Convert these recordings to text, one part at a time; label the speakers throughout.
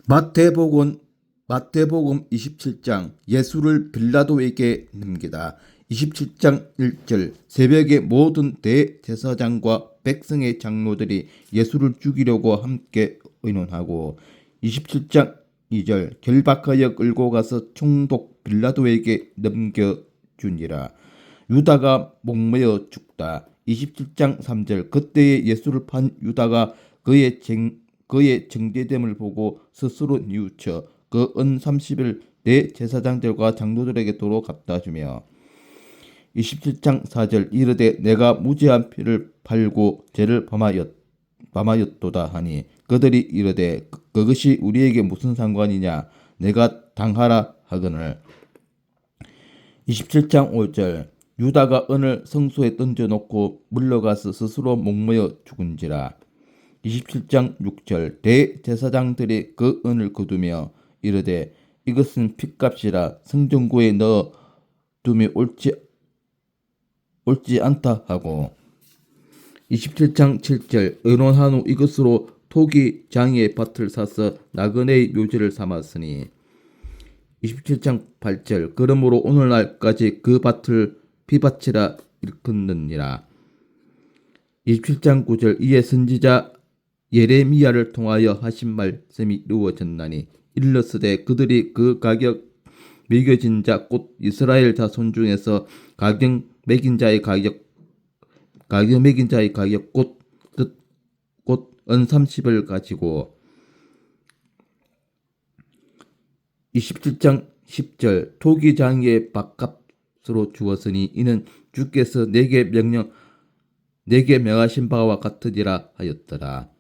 Speaker 1: 마태복음 27장 예수를 빌라도에게 넘기다. 27장 1절 새벽에 모든 대제사장과 백성의 장로들이 예수를 죽이려고 함께 의논하고 27장 2절 결박하여 끌고 가서 총독 빌라도에게 넘겨주니라. 유다가 목매어 죽다. 27장 3절 그때에 예수를 판 유다가 그의 정죄됨을 보고 스스로 뉘우쳐 그 은 30을 대제사장들과 장로들에게 도로 갖다 주며 27장 4절 이르되 내가 무죄한 피를 팔고 죄를 범하였도다 하니 그들이 이르되 그것이 우리에게 무슨 상관이냐 내가 당하라 하거늘. 27장 5절 유다가 은을 성소에 던져놓고 물러가서 스스로 목매어 죽은지라. 27장 6절 대제사장들이 그 은을 거두며 이르되 이것은 핏값이라 성전구에 넣어 둠이 옳지 않다 하고 27장 7절 의논한 후 이것으로 토기 장이의 밭을 사서 나그네의 묘지를 삼았으니 27장 8절 그러므로 오늘날까지 그 밭을 피밭이라 일컫느니라. 27장 9절 이에 선지자 예레미야를 통하여 하신 말씀이 이루어졌나니 일렀으되 그들이 그 가격 매겨진 자 곧 이스라엘 자손 중에서 가격 매긴 자의 가격 곧 은 30을 가지고 27장 10절 토기장의 밥값으로 주었으니 이는 주께서 내게 명하신 바와 같으리라 하였더라.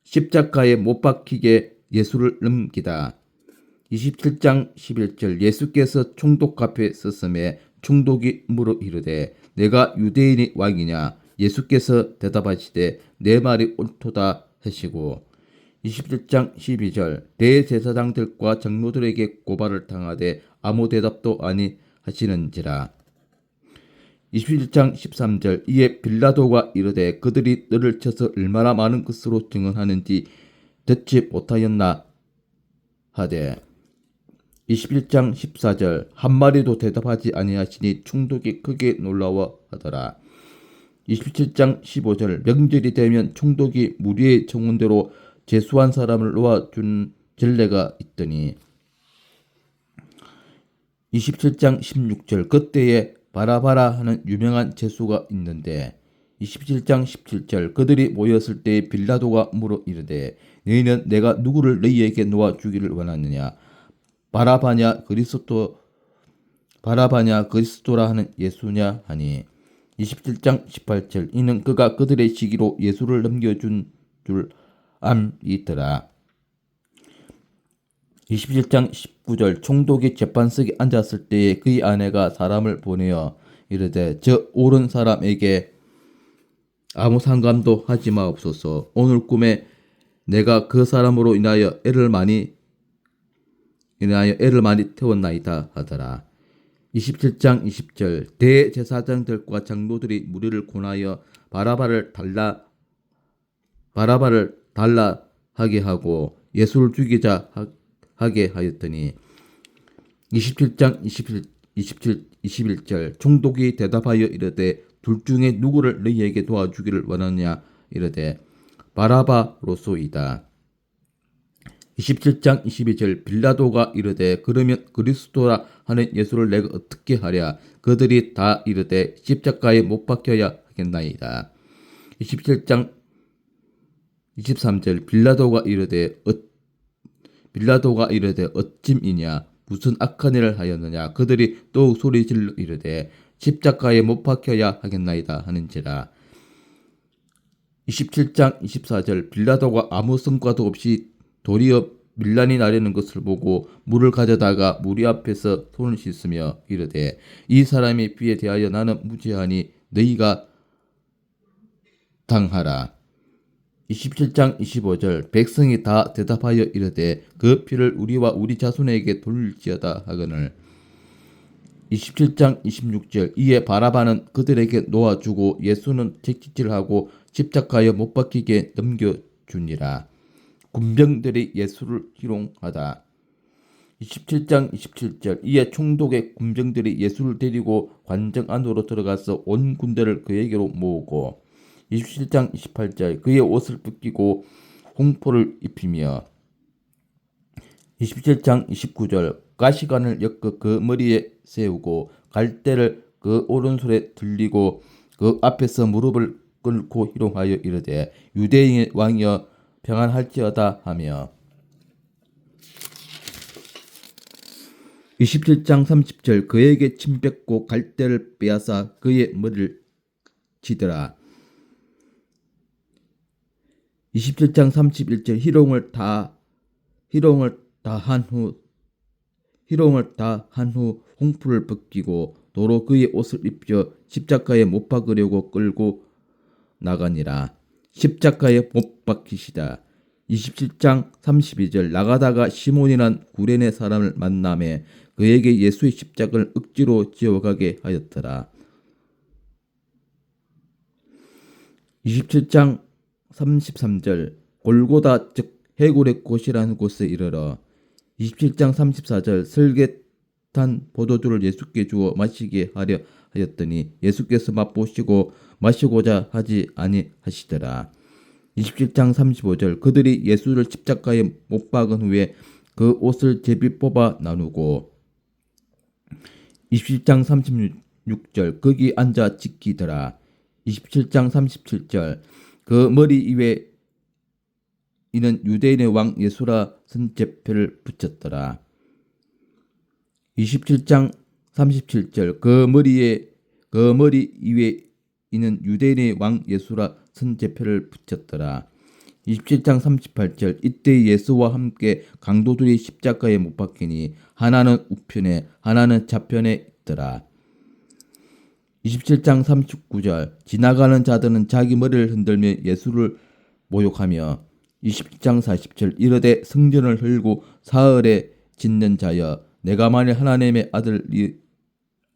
Speaker 1: 십자가에 못 박히게 예수를 넘기다. 27장 11절 예수께서 총독 앞에 섰음에 총독이 물어 이르되 내가 유대인의 왕이냐 예수께서 대답하시되 내 말이 옳도다 하시고 27장 12절 대제사장들과 장로들에게 고발을 당하되 아무 대답도 아니하시는지라. 27장 13절 이에 빌라도가 이르되 그들이 너를 쳐서 얼마나 많은 것으로 증언하는지 듣지 못하였나 하되 21장 14절 한마디도 대답하지 아니하시니 총독이 크게 놀라워하더라. 27장 15절 명절이 되면 총독이 무리의 청혼대로 제수한 사람을 놓아준 전례가 있더니 27장 16절 그때에 바라바라 하는 유명한 제수가 있는데 27장 17절 그들이 모였을 때 빌라도가 물어 이르되 너희는 내가 누구를 너희에게 놓아 주기를 원하느냐 바라바냐 그리스도라 하는 예수냐 하니 27장 18절 이는 그가 그들의 시기로 예수를 넘겨준 줄 암이더라. 27장 19절 총독이 재판석에 앉았을 때에 그의 아내가 사람을 보내어 이르되 저 옳은 사람에게 아무 상관도 하지 마옵소서. 오늘 꿈에 내가 그 사람으로 인하여 애를 많이 태웠나이다 하더라. 27장 20절 대제사장들과 장로들이 무리를 권하여 바라바를 달라 하게 하고 예수를 죽이자 하게 하였더니 27장 21절 총독이 대답하여 이르되 둘 중에 누구를 너희에게 도와주기를 원하느냐 이르되 바라바로소이다. 27장 22절 빌라도가 이르되 그러면 그리스도라 하는 예수를 내가 어떻게 하랴 그들이 다 이르되 십자가에 못 박혀야 하겠나이다. 27장 23절 빌라도가 이르되 어찜이냐 무슨 악한 일을 하였느냐 그들이 또 소리질러 이르되 십자가에 못 박혀야 하겠나이다 하는지라. 27장 24절 빌라도가 아무 성과도 없이 도리어 밀란이 나려는 것을 보고 물을 가져다가 무리 앞에서 손을 씻으며 이르되 이 사람의 피에 대하여 나는 무죄하니 너희가 당하라. 27장 25절 백성이 다 대답하여 이르되 그 피를 우리와 우리 자손에게 돌릴지어다 하거늘. 27장 26절 이에 바라바는 그들에게 놓아주고 예수는 채찍질하고 십자가에 못 박히게 넘겨주니라. 군병들이 예수를 희롱하다. 27장 27절 이에 총독의 군병들이 예수를 데리고 관정 안으로 들어가서 온 군대를 그에게로 모으고 27장 28절 그의 옷을 벗기고 홍포를 입히며 27장 29절 가시관을 엮어 그 머리에 세우고 갈대를 그 오른손에 들리고 그 앞에서 무릎을 꿇고 희롱하여 이르되 유대인의 왕이여 평안할지어다 하며 27장 30절 그에게 침 뱉고 갈대를 빼앗아 그의 머리를 치더라. 27장 31절 희롱을 다 한 후 홍풀을 벗기고 도로 그의 옷을 입혀 십자가에 못 박으려고 끌고 나가니라. 십자가에 못 박히시다. 27장 32절 나가다가 시몬이란 구레네 사람을 만나매 그에게 예수의 십자가를 억지로 지어가게 하였더라. 27장 33절 골고다 즉 해골의 곳이라는 곳에 이르러 27장 34절 설계탄 포도주를 예수께 주어 마시게 하려 하였더니 예수께서 맛보시고 마시고자 하지 아니하시더라. 27장 35절 그들이 예수를 십자가에 못 박은 후에 그 옷을 제비 뽑아 나누고 27장 36절 거기 앉아 지키더라. 27장 37절 그 머리 위에 이는 유대인의 왕 예수라 쓴 제표를 붙였더라. 27장 37절 그 머리 위에 이는 유대인의 왕 예수라 쓴 제표를 붙였더라. 27장 38절 이때 예수와 함께 강도들이 십자가에 못 박히니 하나는 우편에 하나는 좌편에 있더라. 27장 39절 지나가는 자들은 자기 머리를 흔들며 예수를 모욕하며 27장 40절 이르되 성전을 헐고 사흘에 짓는 자여 내가 만일 하나님의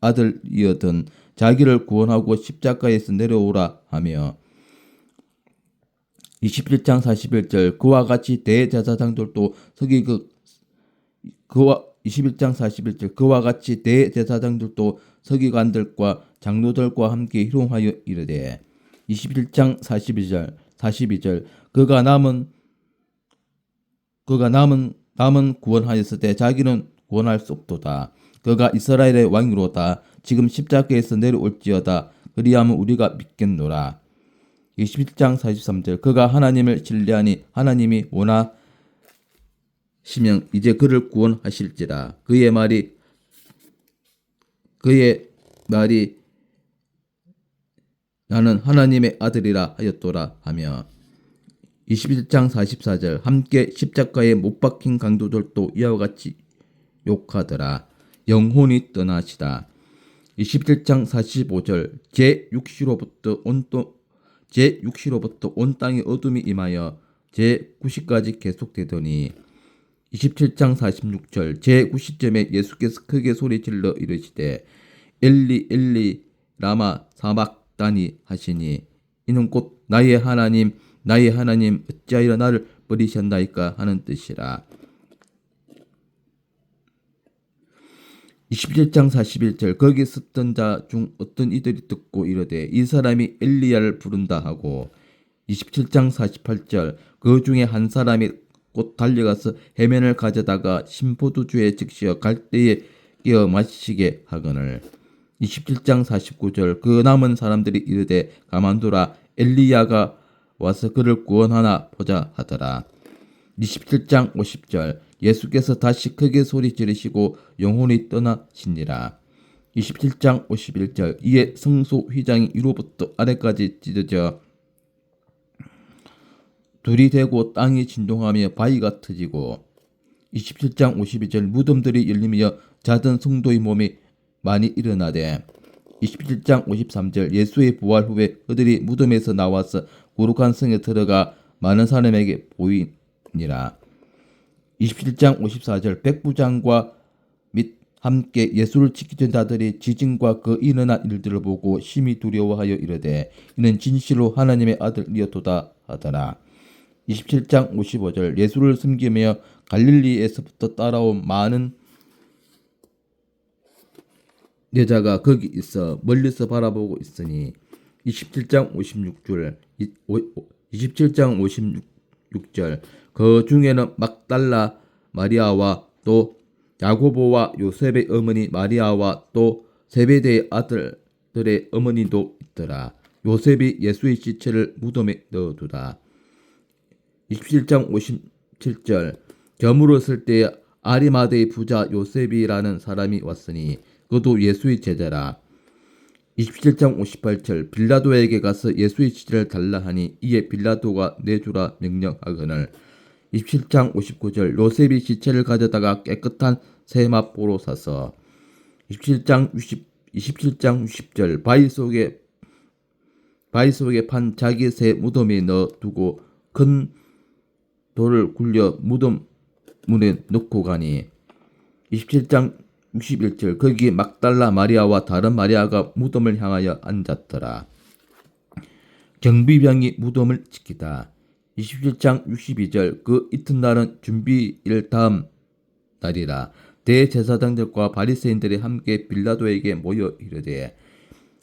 Speaker 1: 아들이었던 자기를 구원하고 십자가에서 내려오라 하며 27장 41절 그와 같이 대제사장들도 서기관들과 장로들과 함께 희롱하여 이르되 21장 42절 그가 남은 구원하였으되 자기는 구원할 수 없도다. 그가 이스라엘의 왕이로다. 지금 십자가에서 내려올지어다. 그리하면 우리가 믿겠노라. 21장 43절 그가 하나님을 신뢰하니 하나님이 원하시면 이제 그를 구원하실지라. 그의 말이 나는 하나님의 아들이라 하였도라 하며 21장 44절 함께 십자가에 못 박힌 강도들도 이와 같이 욕하더라. 영혼이 떠나시다. 27장 45절 제6시로부터 온 땅에 어둠이 임하여 제9시까지 계속되더니 27장 46절 제9시쯤에 예수께서 크게 소리질러 이르시되 엘리 엘리 라마 사박다니 하시니 이는 곧 나의 하나님 어찌하여 나를 버리셨나이까 하는 뜻이라. 27장 41절 거기 섰던 자 중 어떤 이들이 듣고 이르되 이 사람이 엘리야를 부른다 하고 27장 48절 그 중에 한 사람이 곧 달려가서 해면을 가져다가 신포도주에 적시어 갈대에 끼어 마시게 하거늘 27장 49절 그 남은 사람들이 이르되 가만두라 엘리야가 와서 그를 구원하나 보자 하더라. 27장 50절 예수께서 다시 크게 소리 지르시고 영혼이 떠나시니라. 27장 51절 이에 성소 휘장이 위로부터 아래까지 찢어져 둘이 되고 땅이 진동하며 바위가 터지고 27장 52절 무덤들이 열리며 자던 성도의 몸이 많이 일어나되 27장 53절 예수의 부활 후에 그들이 무덤에서 나와서 거룩한 성에 들어가 많은 사람에게 보이니라. 27장 54절 백부장과 및 함께 예수를 지키던 자들이 지진과 그 일어난 일들을 보고 심히 두려워하여 이르되 이는 진실로 하나님의 아들이었도다 하더라. 27장 55절 예수를 섬기며 갈릴리에서부터 따라온 많은 여자가 거기 있어 멀리서 바라보고 있으니 27장 56절 27장 56절 그 중에는 막달라 마리아와 또 야고보와 요셉의 어머니 마리아와 또 세베대의 아들들의 어머니도 있더라. 요셉이 예수의 시체를 무덤에 넣어두다. 27장 57절 저물었을 때 아리마대의 부자 요셉이라는 사람이 왔으니 그도 예수의 제자라. 27장 58절 빌라도에게 가서 예수의 시체를 달라 하니 이에 빌라도가 내주라 명령하거늘. 27장 59절 요셉이 시체를 가져다가 깨끗한 새 마포로 사서 27장 60절 바위 속에 판 자기 새 무덤에 넣어두고 큰 돌을 굴려 무덤 문에 넣고 가니 27장 61절 거기 막달라 마리아와 다른 마리아가 무덤을 향하여 앉았더라. 경비병이 무덤을 지키다. 27장 62절 그 이튿날은 준비일 다음 날이라. 대제사장들과 바리새인들이 함께 빌라도에게 모여 이르되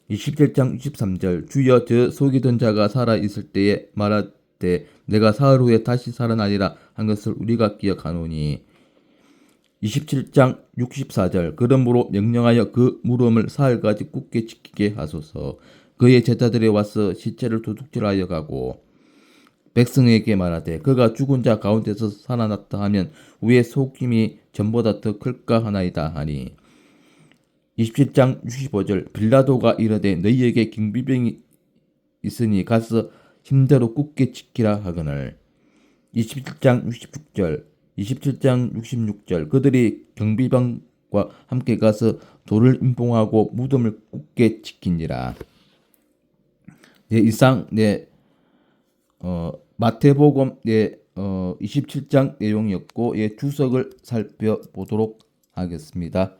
Speaker 1: 27장 63절 주여 저 속이던 자가 살아 있을 때에 말하되 내가 사흘 후에 다시 살아나리라 한 것을 우리가 기억하노니 27장 64절 그러므로 명령하여 그 무덤을 사흘까지 굳게 지키게 하소서. 그의 제자들이 와서 시체를 도둑질하여 가고 백성에게 말하되 그가 죽은 자 가운데서 살아났다 하면 우리의 속임이 전보다 더 클까 하나이다 하니 27장 65절 빌라도가 이르되 너희에게 경비병이 있으니 가서 힘대로 굳게 지키라 하거늘. 27장 66절 그들이 경비병과 함께 가서 돌을 임봉하고 무덤을 굳게 지키니라. 이상 마태복음 27장 내용이었고 주석을 살펴보도록 하겠습니다.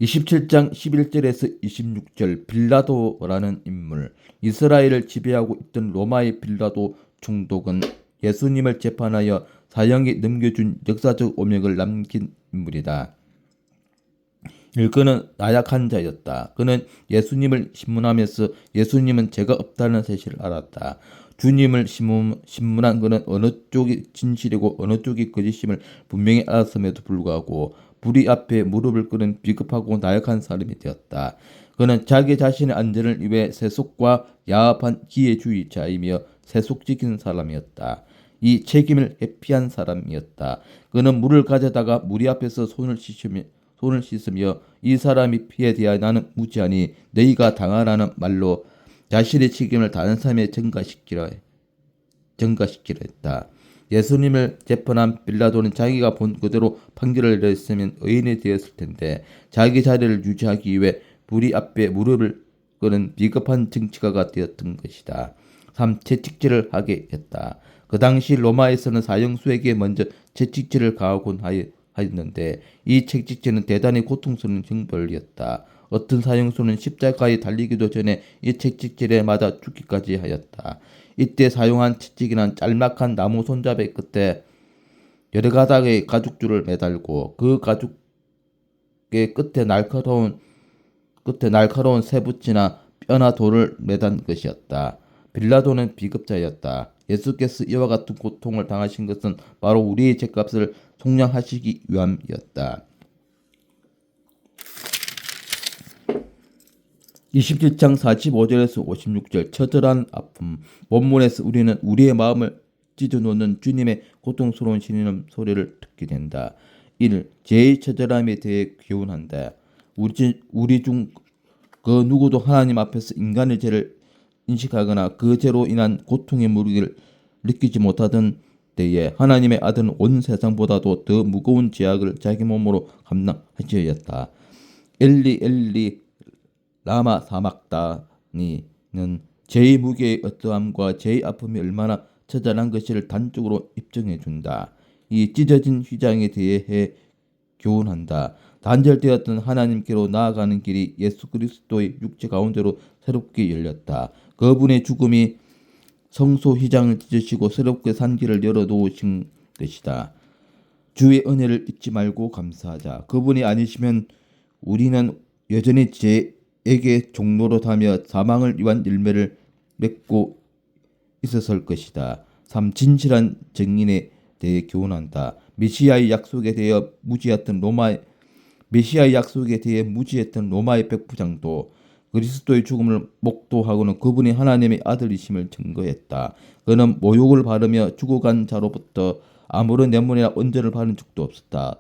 Speaker 1: 27장 11절에서 26절 빌라도라는 인물 이스라엘을 지배하고 있던 로마의 빌라도 총독은 예수님을 재판하여 사형에 넘겨준 역사적 오명을 남긴 인물이다. 그는 나약한 자였다. 그는 예수님을 신문하면서 예수님은 죄가 없다는 사실을 알았다. 주님을 신문한 그는 어느 쪽이 진실이고 어느 쪽이 거짓임을 분명히 알았음에도 불구하고 불의 앞에 무릎을 꿇은 비겁하고 나약한 사람이 되었다. 그는 자기 자신의 안전을 위해 세속과 야합한 기회주의자이며 세속 지키는 사람이었다. 이 책임을 회피한 사람이었다. 그는 물을 가져다가 무리 앞에서 손을 씻으며 이 사람이 피해 대하여 나는 무지하니 너희가 당하라는 말로 자신의 책임을 다른 사람에 전가시키려 했다. 예수님을 재판한 빌라도는 자기가 본 그대로 판결을 내렸으면 의인이 되었을 텐데 자기 자리를 유지하기 위해 무리 앞에 무릎을 꿇은 비겁한 정치가가 되었던 것이다. 3. 채찍질을 하게 했다. 그 당시 로마에서는 사형수에게 먼저 채찍질을 가하곤 하였는데 이 채찍질은 대단히 고통스러운 형벌이었다. 어떤 사형수는 십자가에 달리기도 전에 이 채찍질에 맞아 죽기까지 하였다. 이때 사용한 채찍이는 짤막한 나무 손잡이 끝에 여러 가닥의 가죽줄을 매달고 그 가죽의 끝에 날카로운 쇠붙이나 뼈나 돌을 매단 것이었다. 빌라도는 비겁자였다. 예수께서 이와 같은 고통을 당하신 것은 바로 우리의 죄값을 속량하시기 위함이었다. 27장 45절에서 56절 처절한 아픔 본문에서 우리는 우리의 마음을 찢어놓는 주님의 고통스러운 신음 소리를 듣게 된다. 1. 죄의 처절함에 대해 교훈한다. 우리 중 그 누구도 하나님 앞에서 인간의 죄를 인식하거나 그 죄로 인한 고통의 무게를 느끼지 못하던 때에 하나님의 아들은 온 세상보다도 더 무거운 죄악을 자기 몸으로 감당하셔야 했다. 엘리 라마 사막다니는 죄의 무게의 어떠함과 죄의 아픔이 얼마나 처절한 것을 단적으로 입증해준다. 이 찢어진 휘장에 대해 교훈한다. 단절되었던 하나님께로 나아가는 길이 예수 그리스도의 육체 가운데로 새롭게 열렸다. 그분의 죽음이 성소 휘장을 찢으시고 새롭게 산 길을 열어놓으신 것이다. 주의 은혜를 잊지 말고 감사하자. 그분이 아니시면 우리는 여전히 죄에게 종로로 다며 사망을 위한 열매를 맺고 있었을 것이다. 3. 진실한 증인에 대해 교훈한다. 메시아의 약속에 대해 무지했던 로마의 백부장도 그리스도의 죽음을 목도하고는 그분이 하나님의 아들이심을 증거했다. 그는 모욕을 받으며 죽어간 자로부터 아무런 뇌물이나 언전을 받은 적도 없었다.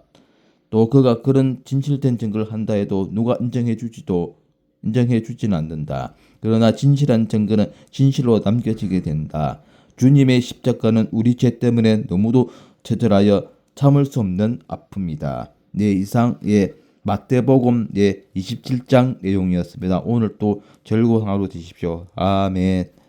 Speaker 1: 또 그가 그런 진실된 증거를 한다 해도 누가 인정해 주지는 않는다. 그러나 진실한 증거는 진실로 남겨지게 된다. 주님의 십자가는 우리 죄 때문에 너무도 처절하여 참을 수 없는 아픔이다. 네, 이상 마태복음 27장 내용이었습니다. 오늘 또 즐거운 하루 되십시오. 아멘.